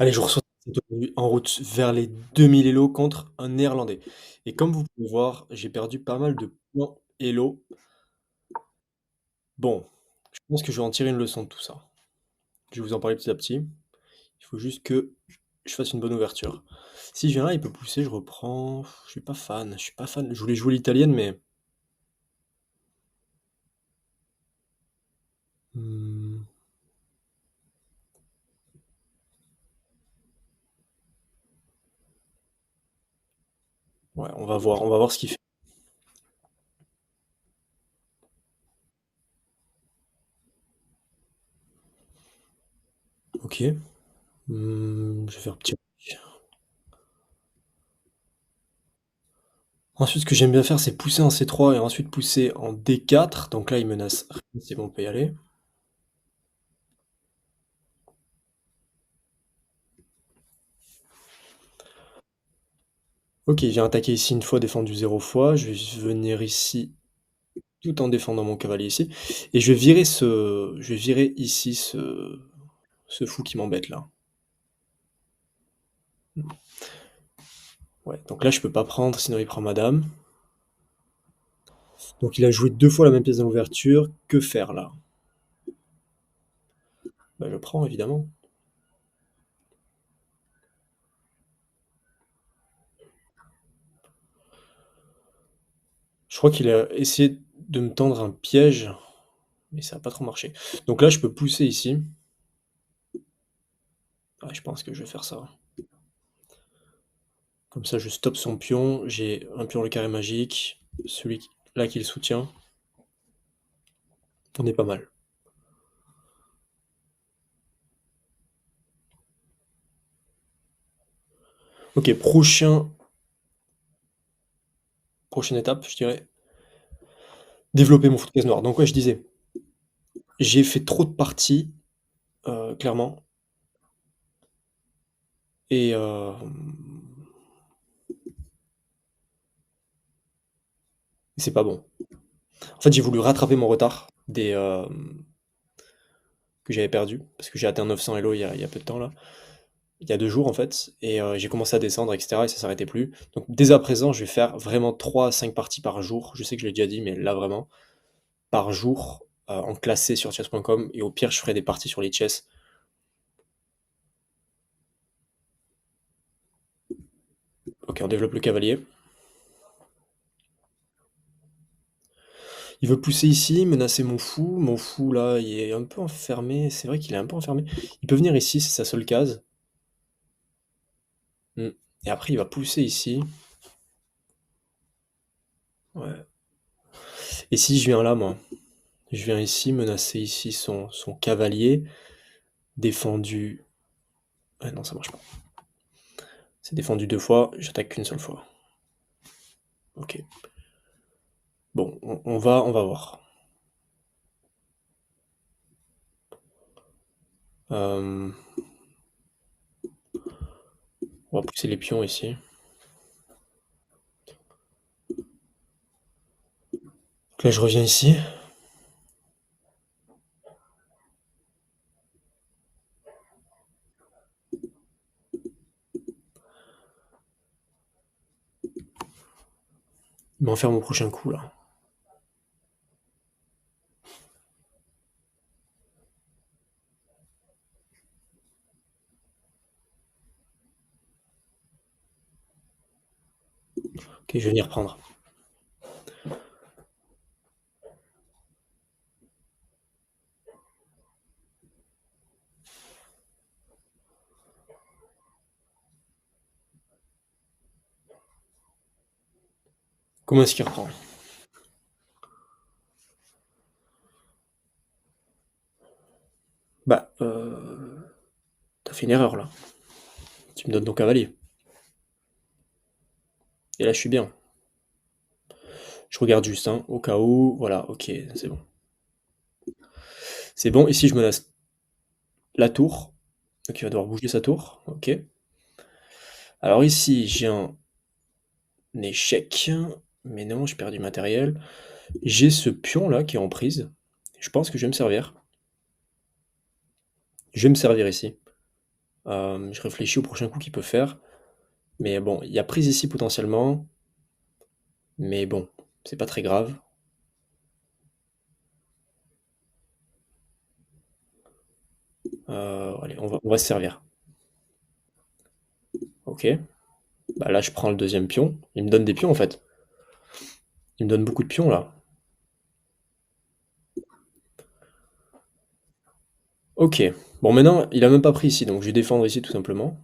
Allez, je reçois aujourd'hui en route vers les 2000 Elo contre un Néerlandais. Et comme vous pouvez voir, j'ai perdu pas mal de points Elo. Bon, je pense que je vais en tirer une leçon de tout ça. Je vais vous en parler petit à petit. Il faut juste que je fasse une bonne ouverture. Si je viens là, il peut pousser, je reprends. Je suis pas fan, je suis pas fan. Je voulais jouer l'italienne, mais hmm, ouais, on va voir ce qu'il fait. Ok. Je vais faire petit. Ensuite, ce que j'aime bien faire, c'est pousser en C3 et ensuite pousser en D4. Donc là, il menace rien, c'est bon, on peut y aller. Ok, j'ai attaqué ici une fois, défendu 0 fois. Je vais venir ici tout en défendant mon cavalier ici. Et je vais virer ici ce fou qui m'embête là. Ouais, donc là je peux pas prendre, sinon il prend madame. Donc il a joué 2 fois la même pièce dans l'ouverture. Que faire là? Bah, je prends évidemment. Je crois qu'il a essayé de me tendre un piège, mais ça n'a pas trop marché. Donc là je peux pousser ici. Ouais, je pense que je vais faire ça. Comme ça je stoppe son pion. J'ai un pion le carré magique. Là qui le soutient. On est pas mal. Ok, prochaine étape, je dirais, développer mon foot de case noire. Donc ouais, je disais, j'ai fait trop de parties, clairement, et c'est pas bon. En fait, j'ai voulu rattraper mon retard que j'avais perdu, parce que j'ai atteint 900 Elo il y a peu de temps là, il y a 2 jours en fait, et j'ai commencé à descendre, etc. et ça s'arrêtait plus. Donc dès à présent, je vais faire vraiment 3 à 5 parties par jour. Je sais que je l'ai déjà dit, mais là vraiment, par jour, en classé sur chess.com, et au pire, je ferai des parties sur les chess. Ok, on développe le cavalier. Il veut pousser ici, menacer mon fou. Mon fou, là, il est un peu enfermé. C'est vrai qu'il est un peu enfermé. Il peut venir ici, c'est sa seule case. Hmm. Et après, il va pousser ici. Ouais. Et si je viens là, moi, je viens ici, menacer ici son cavalier. Défendu. Ah non, ça marche pas. C'est défendu 2 fois, j'attaque qu'une seule fois. Ok. Bon, on va voir. Euh, on va pousser les pions ici. Donc là, je reviens ici. Il m'en faire mon prochain coup, là. Ok, je vais venir prendre. Comment est-ce qu'il reprend? Bah, t'as fait une erreur, là. Tu me donnes ton cavalier. Et là, je suis bien. Je regarde juste, hein, au cas où. Voilà, ok, c'est bon. C'est bon, ici, je menace la tour. Donc, il va devoir bouger sa tour. Ok. Alors, ici, j'ai un échec. Mais non, j'ai perdu du matériel. J'ai ce pion-là qui est en prise. Je pense que je vais me servir. Je vais me servir ici. Je réfléchis au prochain coup qu'il peut faire. Mais bon, il y a prise ici potentiellement. Mais bon, c'est pas très grave. Allez, on va se servir. Ok. Bah là, je prends le deuxième pion. Il me donne des pions en fait. Il me donne beaucoup de pions là. Ok. Bon, maintenant, il a même pas pris ici, donc je vais défendre ici tout simplement.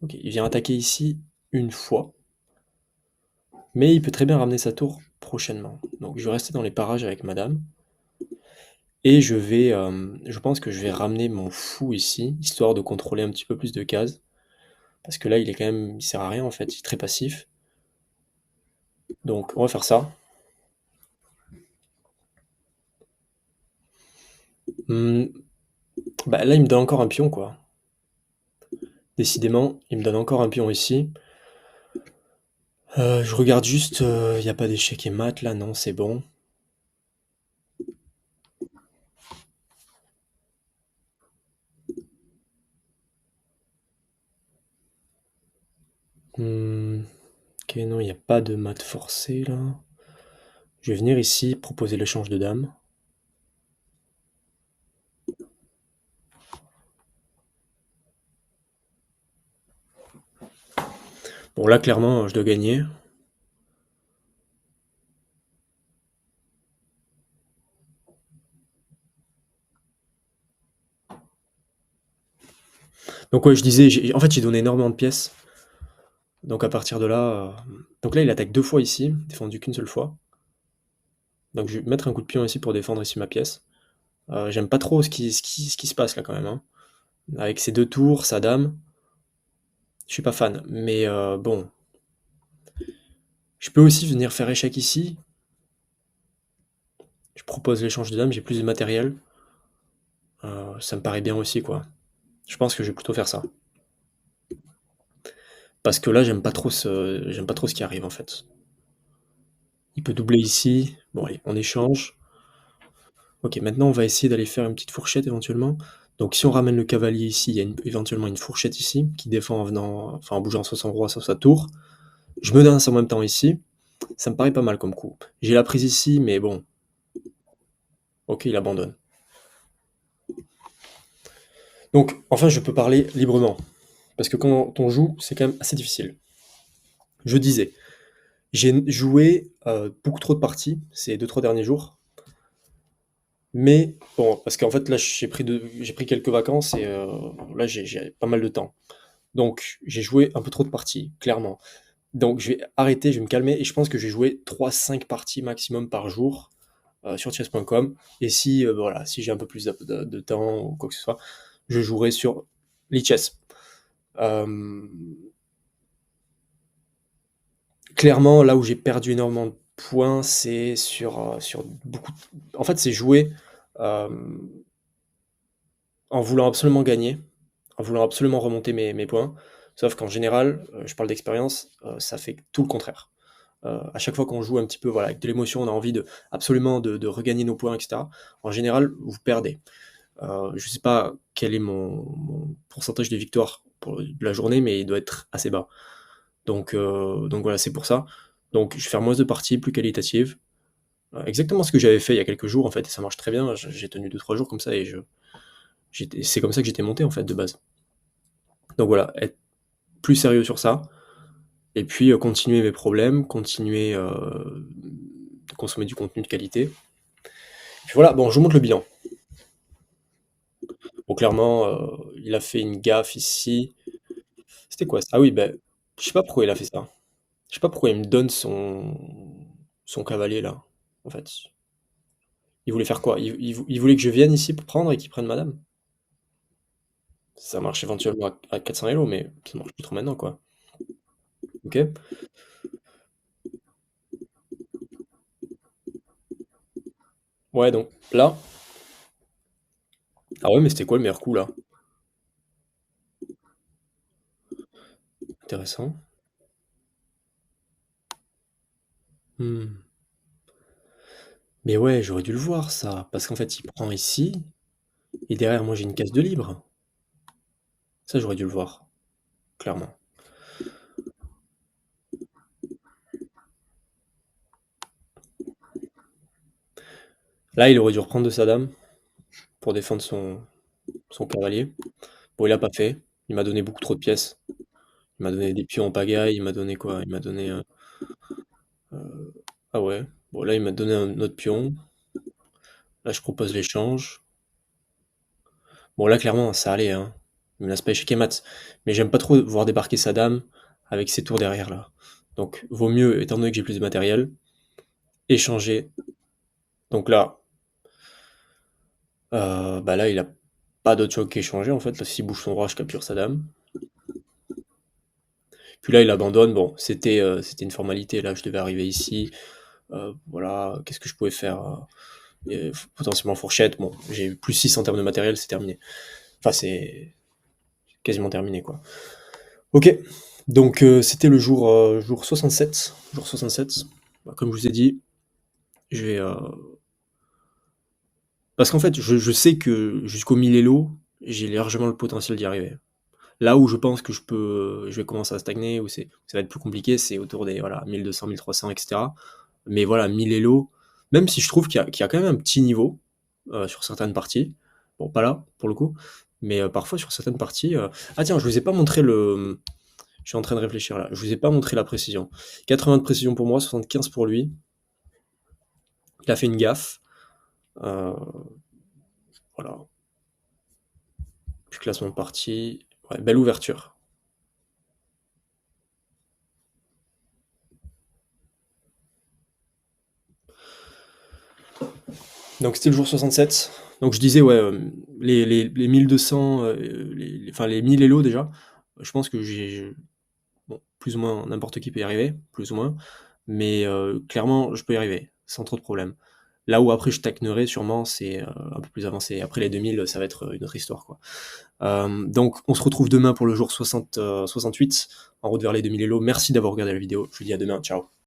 Ok, il vient attaquer ici une fois. Mais il peut très bien ramener sa tour prochainement. Donc je vais rester dans les parages avec madame. Et je pense que je vais ramener mon fou ici, histoire de contrôler un petit peu plus de cases. Parce que là, il est quand même, il sert à rien en fait, il est très passif. Donc on va faire ça. Hmm, bah là, il me donne encore un pion quoi. Décidément, il me donne encore un pion ici. Je regarde juste, il n'y a pas d'échec et mat là, non, c'est bon. Hmm, ok, non, il n'y a pas de mat forcé là. Je vais venir ici proposer l'échange de dames. Bon, là, clairement, je dois gagner. Donc, ouais, je disais, en fait, j'ai donné énormément de pièces. Donc, à partir de là. Donc, là, il attaque deux fois ici, défendu qu'une seule fois. Donc, je vais mettre un coup de pion ici pour défendre ici ma pièce. J'aime pas trop ce qui se passe là, quand même, hein. Avec ses deux tours, sa dame. Je suis pas fan. Mais bon. Je peux aussi venir faire échec ici. Je propose l'échange de dames, j'ai plus de matériel. Ça me paraît bien aussi, quoi. Je pense que je vais plutôt faire ça. Parce que là, j'aime pas trop ce qui arrive, en fait. Il peut doubler ici. Bon, allez, on échange. Ok, maintenant, on va essayer d'aller faire une petite fourchette, éventuellement. Donc, si on ramène le cavalier ici, il y a éventuellement une fourchette ici, qui défend en venant, enfin, en bougeant soit son roi, soit sa tour. Je me menace en même temps ici. Ça me paraît pas mal comme coup. J'ai la prise ici, mais bon. Ok, il abandonne. Donc, enfin, je peux parler librement. Parce que quand on joue, c'est quand même assez difficile. Je disais, j'ai joué beaucoup trop de parties ces deux trois derniers jours, mais bon, parce qu'en fait là j'ai pris quelques vacances et là j'ai pas mal de temps. Donc j'ai joué un peu trop de parties, clairement. Donc je vais arrêter, je vais me calmer et je pense que je vais jouer 3 5 parties maximum par jour sur chess.com. Et si voilà, si j'ai un peu plus de temps ou quoi que ce soit, je jouerai sur Lichess. Euh, Clairement, là où j'ai perdu énormément de points, c'est sur beaucoup. En fait, c'est jouer euh, en voulant absolument gagner, en voulant absolument remonter mes points. Sauf qu'en général, je parle d'expérience, ça fait tout le contraire. À chaque fois qu'on joue un petit peu voilà, avec de l'émotion, on a envie absolument de regagner nos points, etc. En général, vous perdez. Je ne sais pas quel est mon pourcentage de victoire pour la journée, mais il doit être assez bas. Donc voilà, c'est pour ça. Donc je vais faire moins de parties, plus qualitatives. Exactement ce que j'avais fait il y a quelques jours en fait, et ça marche très bien. J'ai tenu 2 3 jours comme ça et c'est comme ça que j'étais monté en fait de base. Donc voilà, être plus sérieux sur ça, et puis continuer mes problèmes, continuer de consommer du contenu de qualité. Et puis voilà, bon, je vous montre le bilan. Bon, clairement, il a fait une gaffe ici. C'était quoi ça? Ah oui, ben, je sais pas pourquoi il a fait ça. Je sais pas pourquoi il me donne son cavalier là, en fait. Il voulait faire quoi? Il voulait que je vienne ici pour prendre et qu'il prenne madame? Ça marche éventuellement à 400 Elo, mais ça marche plus trop maintenant, quoi. Ok? Ouais, donc là. Ah ouais, mais c'était quoi le meilleur coup là? Intéressant. Hmm. Mais ouais, j'aurais dû le voir ça, parce qu'en fait, il prend ici, et derrière, moi, j'ai une case de libre. Ça, j'aurais dû le voir, clairement. Là, il aurait dû reprendre de sa dame pour défendre son cavalier. Bon, il a pas fait. Il m'a donné beaucoup trop de pièces. Il m'a donné des pions en pagaille. Il m'a donné quoi? Il m'a donné... Ah ouais. Bon, là, il m'a donné un autre pion. Là, je propose l'échange. Bon, là, clairement, ça allait, hein. Il me laisse pas échec et mat. Mais j'aime pas trop voir débarquer sa dame avec ses tours derrière, là. Donc, vaut mieux, étant donné que j'ai plus de matériel, échanger. Donc là, bah là, il a pas d'autre choix qu'échanger, en fait. Là, s'il bouge son roi, je capture sa dame. Puis là, il abandonne. Bon, c'était une formalité. Là, je devais arriver ici. Voilà, qu'est-ce que je pouvais faire? Potentiellement fourchette. Bon, j'ai plus 6 en termes de matériel, c'est terminé. Enfin, c'est quasiment terminé, quoi. Ok, donc c'était le jour 67. Jour 67. Bah, comme je vous ai dit, je vais... parce qu'en fait, je sais que jusqu'au 1000 Elo, j'ai largement le potentiel d'y arriver. Là où je pense que je vais commencer à stagner, où ça va être plus compliqué, c'est autour des voilà, 1200, 1300, etc. Mais voilà, 1000 Elo, même si je trouve qu'il y a quand même un petit niveau sur certaines parties, bon, pas là, pour le coup, mais parfois sur certaines parties... Ah tiens, je vous ai pas montré le... Je suis en train de réfléchir là, je vous ai pas montré la précision. 80 de précision pour moi, 75 pour lui. Il a fait une gaffe. Euh, voilà. Puis classement de partie. Ouais, belle ouverture. Donc c'était le jour 67. Donc je disais, ouais, les 1200, enfin les 1000 Elo déjà, je pense que bon, plus ou moins n'importe qui peut y arriver, plus ou moins, mais clairement je peux y arriver, sans trop de problèmes. Là où après je tacnerai sûrement, c'est un peu plus avancé. Après les 2000, ça va être une autre histoire, quoi. Donc on se retrouve demain pour le jour 68, en route vers les 2000 Elo. Merci d'avoir regardé la vidéo, je vous dis à demain, ciao.